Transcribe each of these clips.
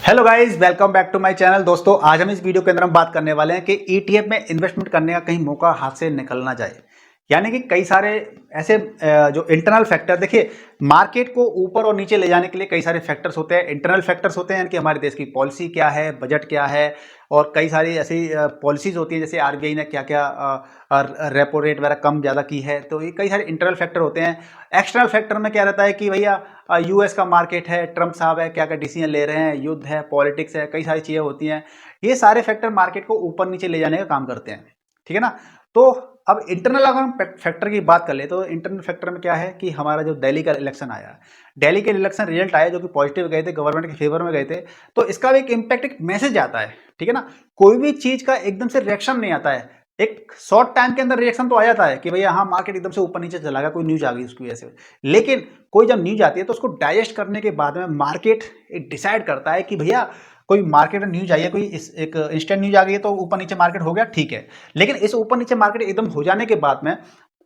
Hello guys, welcome back to my channel. दोस्तों, आज हम इस वीडियो के अंदर हम बात करने वाले हैं कि ईटीएफ में इन्वेस्टमेंट करने का कहीं मौका हाथ से निकल ना जाए। यानी कि कई सारे ऐसे जो इंटरनल फैक्टर, देखिए, मार्केट को ऊपर और नीचे ले जाने के लिए कई सारे फैक्टर्स होते हैं। इंटरनल फैक्टर्स होते हैं कि हमारे देश की पॉलिसी क्या है, बजट क्या है, और कई सारी ऐसी पॉलिसीज होती हैं जैसे आरबीआई ने क्या क्या रेपो रेट वगैरह कम ज़्यादा की है। तो ये कई सारे इंटरनल फैक्टर होते हैं। एक्सटर्नल फैक्टर में क्या रहता है कि भैया यूएस का मार्केट है, ट्रम्प साहब है, क्या क्या डिसीजन ले रहे हैं, युद्ध है, पॉलिटिक्स है, कई सारी चीज़ें होती हैं। ये सारे फैक्टर मार्केट को ऊपर नीचे ले जाने का काम करते हैं। ठीक है ना। तो अब इंटरनल अगर हम फैक्टर की बात कर ले तो इंटरनल फैक्टर में क्या है कि हमारा जो दिल्ली का इलेक्शन आया, दिल्ली के इलेक्शन रिजल्ट आए जो कि पॉजिटिव गए थे, गवर्नमेंट के फेवर में गए थे। तो इसका भी एक इम्पैक्ट, एक मैसेज आता है। ठीक है ना। कोई भी चीज का एकदम से रिएक्शन नहीं आता है। एक शॉर्ट टाइम के अंदर रिएक्शन तो आ जाता है कि भैया हाँ, मार्केट एकदम से ऊपर नीचे चला गया, कोई न्यूज आ गई उसकी वजह से। लेकिन कोई जब न्यूज आती है तो उसको डाइजेस्ट करने के बाद में मार्केट डिसाइड करता है कि भैया कोई मार्केट में न्यूज आई है, कोई एक इंस्टेंट न्यूज आ गई है तो ऊपर नीचे मार्केट हो गया, ठीक है। लेकिन इस ऊपर नीचे मार्केट एकदम हो जाने के बाद में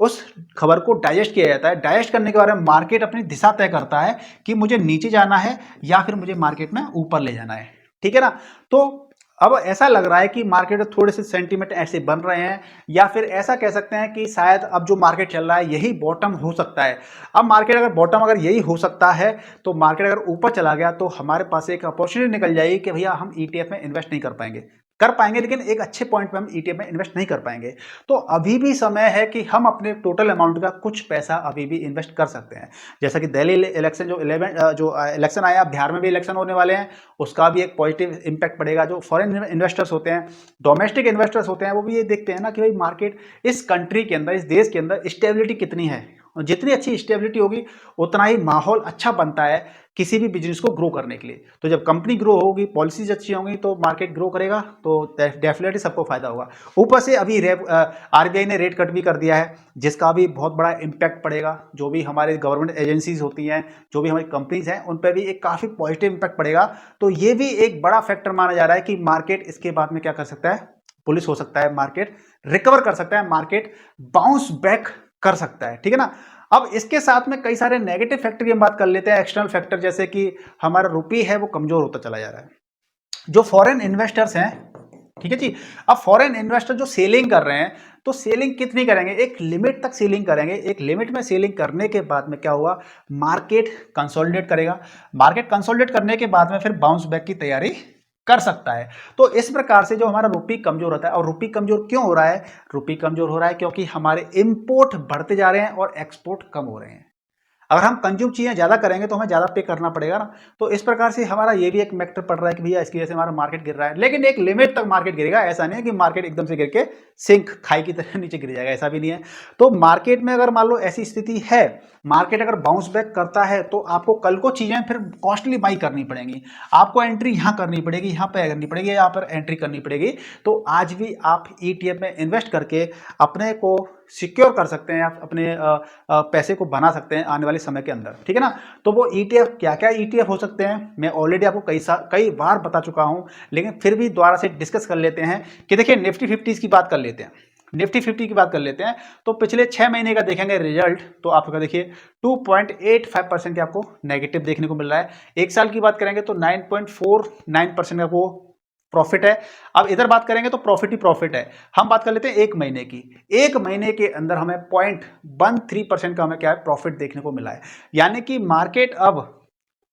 उस खबर को डाइजेस्ट किया जाता है। डाइजेस्ट करने के बाद में मार्केट अपनी दिशा तय करता है कि मुझे नीचे जाना है या फिर मुझे मार्केट में ऊपर ले जाना है। ठीक है ना। तो अब ऐसा लग रहा है कि मार्केट में थोड़े से सेंटीमेंट ऐसे बन रहे हैं, या फिर ऐसा कह सकते हैं कि शायद अब जो मार्केट चल रहा है यही बॉटम हो सकता है। अब मार्केट अगर बॉटम अगर यही हो सकता है तो मार्केट अगर ऊपर चला गया तो हमारे पास एक अपॉर्चुनिटी निकल जाएगी कि भैया हम ईटीएफ में इन्वेस्ट नहीं कर पाएंगे, लेकिन एक अच्छे पॉइंट पे हम ईटीएफ में इन्वेस्ट नहीं कर पाएंगे। तो अभी भी समय है कि हम अपने टोटल अमाउंट का कुछ पैसा अभी भी इन्वेस्ट कर सकते हैं। जैसा कि दिल्ली इलेक्शन जो इलेक्शन आया, बिहार में भी इलेक्शन होने वाले हैं, उसका भी एक पॉजिटिव इंपैक्ट पड़ेगा। जो फॉरेन इन्वेस्टर्स होते हैं, डोमेस्टिक इन्वेस्टर्स होते हैं, वो भी ये देखते हैं ना कि भाई मार्केट इस कंट्री के अंदर, इस देश के अंदर स्टेबिलिटी कितनी है। और जितनी अच्छी स्टेबिलिटी होगी उतना ही माहौल अच्छा बनता है किसी भी बिजनेस को ग्रो करने के लिए। तो जब कंपनी ग्रो होगी, पॉलिसीज अच्छी होंगी, तो मार्केट ग्रो करेगा, तो डेफिनेटली सबको फायदा होगा। ऊपर से अभी आरबीआई ने रेट कट भी कर दिया है, जिसका भी बहुत बड़ा इंपैक्ट पड़ेगा। जो भी हमारे गवर्नमेंट एजेंसीज होती हैं, जो भी हमारी कंपनीज हैं, उन पर भी एक काफ़ी पॉजिटिव इंपैक्ट पड़ेगा। तो ये भी एक बड़ा फैक्टर माना जा रहा है कि मार्केट इसके बाद में क्या कर सकता है, पुलिस हो सकता है, मार्केट रिकवर कर सकता है, मार्केट बाउंस बैक कर सकता है। ठीक है ना। अब इसके साथ में कई सारे नेगेटिव फैक्टर की हम बात कर लेते हैं, एक्सटर्नल फैक्टर, जैसे कि हमारा रुपये है वो कमजोर होता चला जा रहा है। जो फॉरेन इन्वेस्टर्स हैं, ठीक है जी। अब फॉरेन इन्वेस्टर जो सेलिंग कर रहे हैं, तो सेलिंग कितनी करेंगे, एक लिमिट तक सेलिंग करेंगे। एक लिमिट में सेलिंग करने के बाद में क्या हुआ, मार्केट कंसोलिडेट करेगा। मार्केट कंसोलिडेट करने के बाद में फिर बाउंस बैक की तैयारी कर सकता है। तो इस प्रकार से जो हमारा रुपये कमजोर होता है, और रुपये कमजोर क्यों हो रहा है, रुपये कमजोर हो रहा है क्योंकि हमारे इंपोर्ट बढ़ते जा रहे हैं और एक्सपोर्ट कम हो रहे हैं। अगर हम कंज्यूम चीजें ज्यादा करेंगे तो हमें ज्यादा पे करना पड़ेगा ना। तो इस प्रकार से हमारा ये भी एक मैटर पड़ रहा है कि भैया इसकी वजह से हमारा मार्केट गिर रहा है। लेकिन एक लिमिट तक मार्केट गिरेगा, ऐसा नहीं है कि मार्केट एकदम से गिर के सिंक खाई की तरह नीचे गिर जाएगा, ऐसा भी नहीं है। तो मार्केट में अगर मान लो ऐसी स्थिति है, मार्केट अगर बाउंस बैक करता है, तो आपको कल को चीजें फिर कॉस्टली बाई करनी पड़ेंगी। आपको एंट्री यहाँ करनी पड़ेगी, यहाँ पे करनी पड़ेगी, यहाँ पर एंट्री करनी पड़ेगी। तो आज भी आप ईटीएफ में इन्वेस्ट करके अपने को सिक्योर कर सकते हैं, आप अपने पैसे को बना सकते हैं आने वाले समय के अंदर। ठीक है ना। तो वो ईटीएफ, क्या क्या ईटीएफ हो सकते हैं, मैं ऑलरेडी आपको कई बार बता चुका हूं, लेकिन फिर भी दोबारा से डिस्कस कर लेते हैं कि देखिए, निफ्टी 50 की बात कर लेते हैं। निफ्टी 50 की बात कर लेते हैं, तो पिछले 6 महीने का देखेंगे रिजल्ट, तो आपका देखिए 2.85% के आपको नेगेटिव देखने को मिल रहा है। एक साल की बात करेंगे तो 9.49% का वो प्रॉफिट है। अब इधर बात करेंगे तो प्रॉफिट ही प्रॉफिट है। हम बात कर लेते हैं एक महीने की। एक महीने के अंदर हमें 0.13% का हमें क्या है, प्रॉफिट देखने को मिला है। यानी कि मार्केट अब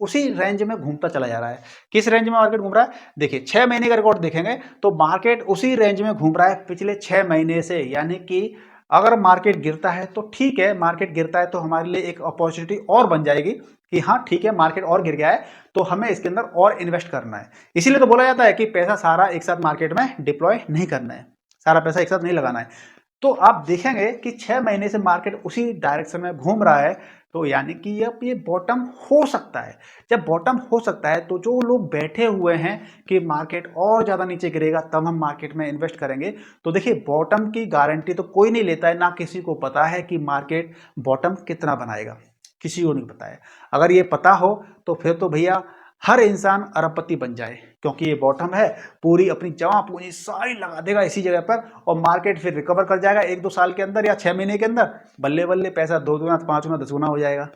उसी रेंज में घूमता चला जा रहा है। किस रेंज में मार्केट घूम रहा है, देखिए 6 महीने का रिकॉर्ड देखेंगे तो मार्केट उसी रेंज में घूम रहा है पिछले 6 महीने से। यानी कि अगर मार्केट गिरता है तो ठीक है, मार्केट गिरता है तो हमारे लिए एक अपॉर्चुनिटी और बन जाएगी कि हाँ ठीक है, मार्केट और गिर गया है तो हमें इसके अंदर और इन्वेस्ट करना है। इसीलिए तो बोला जाता है कि पैसा सारा एक साथ मार्केट में डिप्लॉय नहीं करना है, सारा पैसा एक साथ नहीं लगाना है। तो आप देखेंगे कि 6 महीने से मार्केट उसी डायरेक्शन में घूम रहा है। तो यानी कि अब ये बॉटम हो सकता है। जब बॉटम हो सकता है तो जो लोग बैठे हुए हैं कि मार्केट और ज्यादा नीचे गिरेगा तब हम मार्केट में इन्वेस्ट करेंगे, तो देखिए बॉटम की गारंटी तो कोई नहीं लेता है, ना किसी को पता है कि मार्केट बॉटम कितना बनाएगा, किसी को नहीं पता है। अगर ये पता हो तो फिर तो भैया हर इंसान अरबपति बन जाए, क्योंकि ये बॉटम है, पूरी अपनी जमा पूंजी सारी लगा देगा इसी जगह पर और मार्केट फिर रिकवर कर जाएगा 1-2 साल के अंदर या 6 महीने के अंदर, बल्ले बल्ले पैसा 2 गुना 5 गुना 10 गुना हो जाएगा।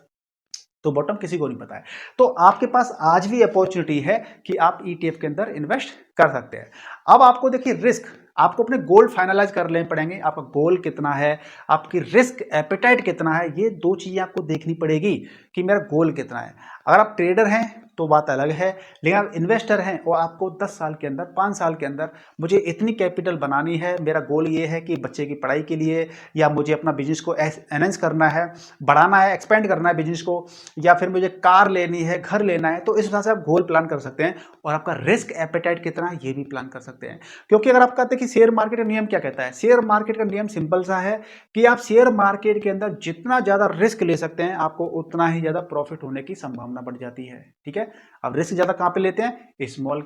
तो बॉटम किसी को नहीं पता है। तो आपके पास आज भी अपॉर्चुनिटी है कि आप ईटीएफ के अंदर इन्वेस्ट कर सकते हैं। अब आपको देखिए रिस्क, आपको अपने गोल फाइनलाइज कर लेने पड़ेंगे। आपका गोल कितना है, आपकी रिस्क एपेटाइट कितना है, ये दो चीजें आपको देखनी पड़ेगी कि मेरा गोल कितना है। अगर आप ट्रेडर हैं तो बात अलग है, लेकिन आप इन्वेस्टर हैं और आपको 10 साल के अंदर 5 साल के अंदर मुझे इतनी कैपिटल बनानी है, मेरा गोल ये है कि बच्चे की पढ़ाई के लिए, या मुझे अपना बिजनेस को एनहेंस करना है, बढ़ाना है, एक्सपेंड करना है बिजनेस को, या फिर मुझे कार लेनी है, घर लेना है, तो इस हिसाब से आप गोल प्लान कर सकते हैं। और आपका रिस्क एपेटाइट कितना है ये भी प्लान कर सकते हैं। क्योंकि अगर आप कहते हैं कि शेयर मार्केट का नियम क्या कहता है, शेयर मार्केट का नियम सिंपल सा है कि आप शेयर मार्केट के अंदर जितना ज्यादा रिस्क ले सकते हैं आपको उतना ही ज्यादा प्रॉफिट होने की संभावना बढ़ जाती है। ठीक है, अब रिस्क ज्यादा कहां पे लेते हैं, स्मॉल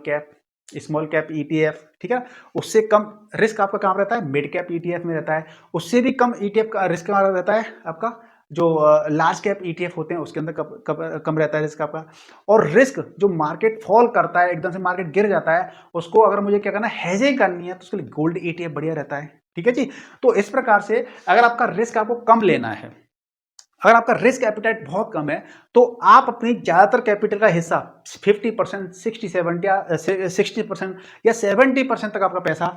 कैप ईटीएफ, ठीक है। उससे कम रिस्क आपका कहां रहता है, मिड कैप ईटीएफ में रहता है। उससे भी कम ईटीएफ का रिस्क कहां रहता है आपका, जो लार्ज कैप ईटीएफ होते हैं उसके अंदर कम रहता है रिस्क आपका। और रिस्क जो मार्केट फॉल करता है, एकदम से मार्केट गिर जाता है, उसको अगर मुझे क्या करना है, हेजिंग करनी है, तो उसके लिए गोल्ड ईटीएफ बढ़िया रहता है। ठीक है जी। तो इस प्रकार से अगर आपका रिस्क आपको कम लेना है, अगर आपका रिस्क एपिटाइट बहुत कम है, तो आप अपनी ज्यादातर कैपिटल का हिस्सा 50%, 67 या 60% या 70% तक आपका पैसा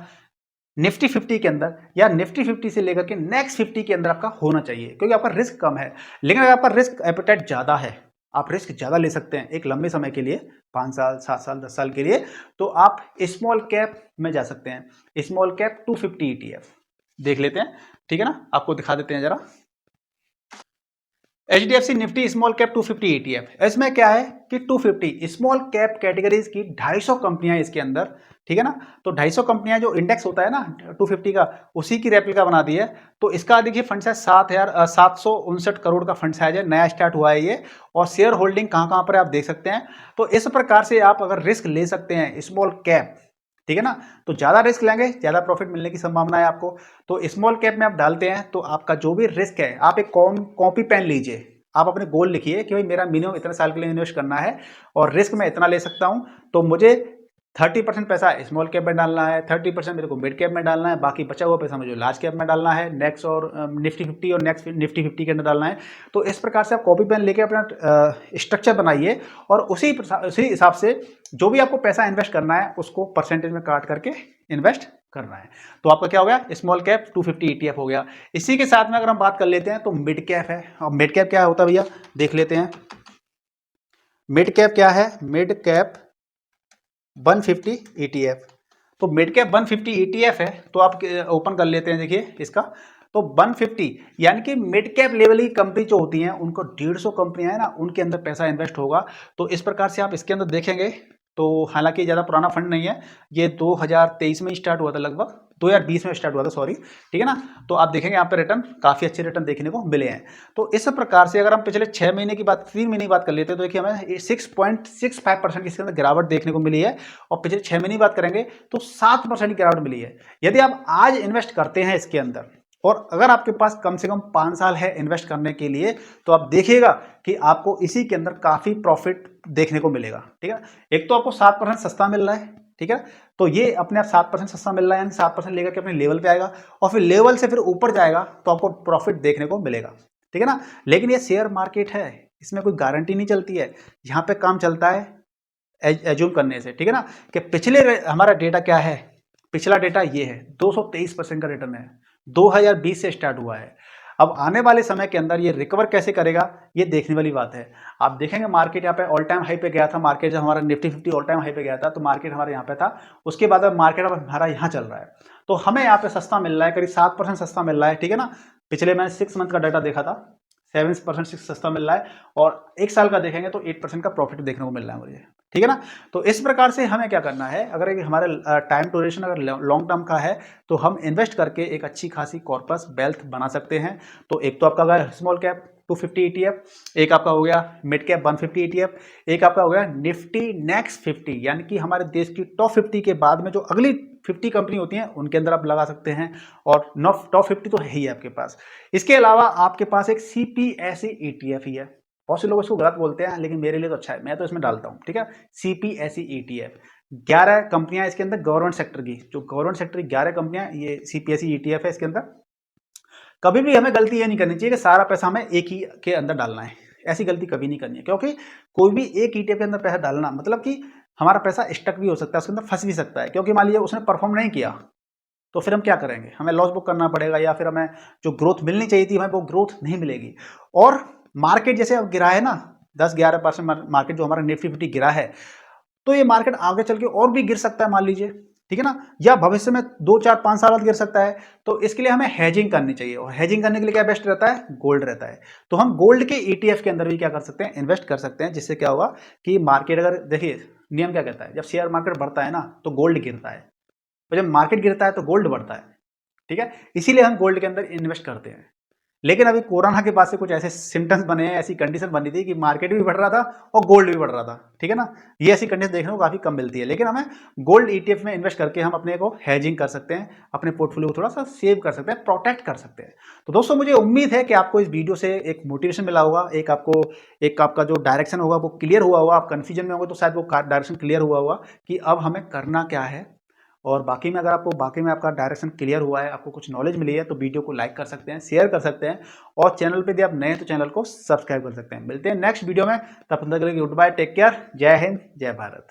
निफ्टी 50 के अंदर या निफ्टी 50 से लेकर के नेक्स्ट 50 के अंदर आपका होना चाहिए, क्योंकि आपका रिस्क कम है। लेकिन अगर आपका रिस्क एपिटाइट ज्यादा है, आप रिस्क ज्यादा ले सकते हैं एक लंबे समय के लिए, 5 साल 7 साल 10 साल के लिए, तो आप स्मॉल कैप में जा सकते हैं। स्मॉल कैप 250 ईटीएफ देख लेते हैं, ठीक है ना, आपको दिखा देते हैं जरा। HDFC Nifty small cap 250 ETF, इसमें क्या है कि 250 स्मॉल कैप कैटेगरीज की 250 कंपनियां इसके अंदर, ठीक है ना। तो 250 कंपनियां, जो इंडेक्स होता है ना 250 का, उसी की रेप्लिका बना दी है। तो इसका देखिए फंड साइज 7,759 करोड़ का फंड साइज है, नया स्टार्ट हुआ है ये। और शेयर होल्डिंग कहां कहां पर आप देख सकते हैं। तो इस प्रकार से आप अगर रिस्क ले सकते हैं स्मॉल कैप, ठीक है ना, तो ज्यादा रिस्क लेंगे ज्यादा प्रॉफिट मिलने की संभावना है आपको। तो स्मॉल कैप में आप डालते हैं तो आपका जो भी रिस्क है, आप एक कॉपी पेन लीजिए, आप अपने गोल लिखिए कि भाई मेरा मिनिमम इतने साल के लिए इन्वेस्ट करना है और रिस्क मैं इतना ले सकता हूं, तो मुझे 30% पैसा स्मॉल कैप में डालना है, 30% मेरे को मिड कैप में डालना है, बाकी बचा हुआ पैसा मुझे लार्ज कैप में डालना है, नेक्स्ट और निफ्टी 50 और नेक्स्ट निफ्टी 50 के अंदर डालना है। तो इस प्रकार से आप कॉपी पेन लेके अपना स्ट्रक्चर बनाइए और उसी हिसाब से जो भी आपको पैसा इन्वेस्ट करना है उसको परसेंटेज में काट करके इन्वेस्ट करना है। तो आपका क्या हो गया, स्मॉल कैप 250 ETF हो गया। इसी के साथ में अगर हम बात कर लेते हैं तो मिड कैप है। और मिड कैप क्या होता है भैया, देख लेते हैं। मिड कैप क्या है, मिड कैप 150 ETF। तो मिड कैप 150 ETF है, तो आप ओपन कर लेते हैं, देखिए इसका। तो 150 यानी कि मिड कैप लेवल की कंपनी जो होती हैं उनको 150 कंपनियां है ना, उनके अंदर पैसा इन्वेस्ट होगा। तो इस प्रकार से आप इसके अंदर देखेंगे तो हालांकि ज़्यादा पुराना फंड नहीं है, ये 2023 में स्टार्ट हुआ था, लगभग 2020 में स्टार्ट हुआ था, सॉरी, ठीक है ना। तो आप देखेंगे यहाँ पे रिटर्न, काफ़ी अच्छे रिटर्न देखने को मिले हैं। तो इस प्रकार से अगर हम पिछले 6 महीने की बात, 3 महीने की बात कर लेते हैं, तो देखिए हमें 6.65% इसके अंदर गिरावट देखने को मिली है। और पिछले 6 महीने की बात करेंगे तो 7% की गिरावट मिली है। यदि आप आज इन्वेस्ट करते हैं इसके अंदर, और अगर आपके पास कम से कम 5 साल है इन्वेस्ट करने के लिए, तो आप देखिएगा कि आपको इसी के अंदर काफ़ी प्रॉफिट देखने को मिलेगा, ठीक है। एक तो आपको 7% सस्ता मिल रहा है, ठीक है, तो ये अपने आप 7% सस्ता मिल रहा है, यानी 7% लेकर के अपने लेवल पे आएगा और फिर लेवल से फिर ऊपर जाएगा तो आपको प्रॉफिट देखने को मिलेगा, ठीक है ना। लेकिन ये शेयर मार्केट है, इसमें कोई गारंटी नहीं चलती है। यहाँ पे काम चलता है एज्यूम करने से, ठीक है ना, कि पिछले हमारा डेटा क्या है, पिछला डेटा ये है 223% का रिटर्न है, 2020 से स्टार्ट हुआ है। अब आने वाले समय के अंदर ये रिकवर कैसे करेगा, ये देखने वाली बात है। आप देखेंगे मार्केट यहाँ पे ऑल टाइम हाई पे गया था, मार्केट जब हमारा निफ्टी 50 ऑल टाइम हाई पे गया था, तो मार्केट हमारे यहाँ पे था। उसके बाद अब मार्केट अब हमारा यहाँ चल रहा है, तो हमें यहाँ पे सस्ता मिल रहा है, करीब 7% सस्ता मिल रहा है, ठीक है ना। पिछले मैंने 6 मंथ का डाटा देखा था, 7% सस्ता मिल रहा है, और 1 साल का देखेंगे तो 8% का प्रॉफिट देखने को मिल रहा है मुझे, ठीक है ना। तो इस प्रकार से हमें क्या करना है, अगर हमारा टाइम ड्यूरेशन अगर लॉन्ग टर्म का है, तो हम इन्वेस्ट करके एक अच्छी खासी कॉर्पस वेल्थ बना सकते हैं। तो एक तो आपका होगा स्मॉल कैप 250 ETF, एक आपका हो गया मिड कैप 150 ETF, एक आपका हो गया निफ्टी नेक्स्ट 50, यानी कि हमारे देश की टॉप 50 के बाद में जो अगली 50 कंपनी होती हैं उनके अंदर आप लगा सकते हैं। और टॉप 50 तो है ही आपके पास। इसके अलावा आपके पास एक CPSE ETF ही है, बहुत से लोग इसको गलत बोलते हैं, लेकिन मेरे लिए तो अच्छा है, मैं तो इसमें डालता हूं, ठीक है। CPSE ETF 11 कंपनियां इसके अंदर गवर्नमेंट सेक्टर की, जो गवर्नमेंट सेक्टर की 11 कंपनियां, ये CPSE ETF है। इसके अंदर कभी भी हमें गलती ये नहीं करनी चाहिए कि सारा पैसा हमें एक ही के अंदर डालना है, ऐसी गलती कभी नहीं करनी है, क्योंकि कोई भी एक ईटीएफ के अंदर पैसा डालना मतलब कि हमारा पैसा स्टक भी हो सकता है, उसके अंदर फंस भी सकता है, क्योंकि मान लीजिए उसने परफॉर्म नहीं किया तो फिर हम क्या करेंगे, हमें लॉस बुक करना पड़ेगा, या फिर हमें जो ग्रोथ मिलनी चाहिए थी हमें वो ग्रोथ नहीं मिलेगी। और मार्केट जैसे अब गिरा है ना 10-11% मार्केट जो हमारा निफ्टी फिफ्टी गिरा है, तो ये मार्केट आगे चल के और भी गिर सकता है मान लीजिए, ठीक है ना, या भविष्य में 2-4-5 साल बाद गिर सकता है। तो इसके लिए हमें हेजिंग करनी चाहिए, और हेजिंग करने के लिए क्या बेस्ट रहता है, गोल्ड रहता है। तो हम गोल्ड के ईटीएफ के अंदर भी क्या कर सकते हैं, इन्वेस्ट कर सकते हैं, जिससे क्या होगा कि मार्केट अगर देखिए नियम क्या कहता है, जब शेयर मार्केट बढ़ता है ना तो गोल्ड गिरता है, और जब मार्केट गिरता है तो गोल्ड बढ़ता है, ठीक है। इसीलिए हम गोल्ड के अंदर इन्वेस्ट करते हैं। लेकिन अभी कोरोना के बाद से कुछ ऐसे सिम्टम्स बने हैं, ऐसी कंडीशन बनी थी कि मार्केट भी बढ़ रहा था और गोल्ड भी बढ़ रहा था, ठीक है ना। ये ऐसी कंडीशन देखने को काफी कम मिलती है, लेकिन हमें गोल्ड ईटीएफ में इन्वेस्ट करके हम अपने को हेजिंग कर सकते हैं, अपने पोर्टफोलियो को थोड़ा सा सेव कर सकते हैं, प्रोटेक्ट कर सकते हैं। तो दोस्तों मुझे उम्मीद है कि आपको इस वीडियो से एक मोटिवेशन मिला होगा, एक आपका जो डायरेक्शन होगा वो क्लियर हुआ होगा। आप कंफ्यूजन में होंगे तो शायद वो डायरेक्शन क्लियर हुआ होगा कि अब हमें करना क्या है। और बाकी में अगर आपको बाकी में आपका डायरेक्शन क्लियर हुआ है, आपको कुछ नॉलेज मिली है, तो वीडियो को लाइक कर सकते हैं, शेयर कर सकते हैं, और चैनल पे यदि आप नए हैं तो चैनल को सब्सक्राइब कर सकते हैं। मिलते हैं नेक्स्ट वीडियो में, तब तक के लिए गुड बाय, टेक केयर, जय हिंद, जय भारत।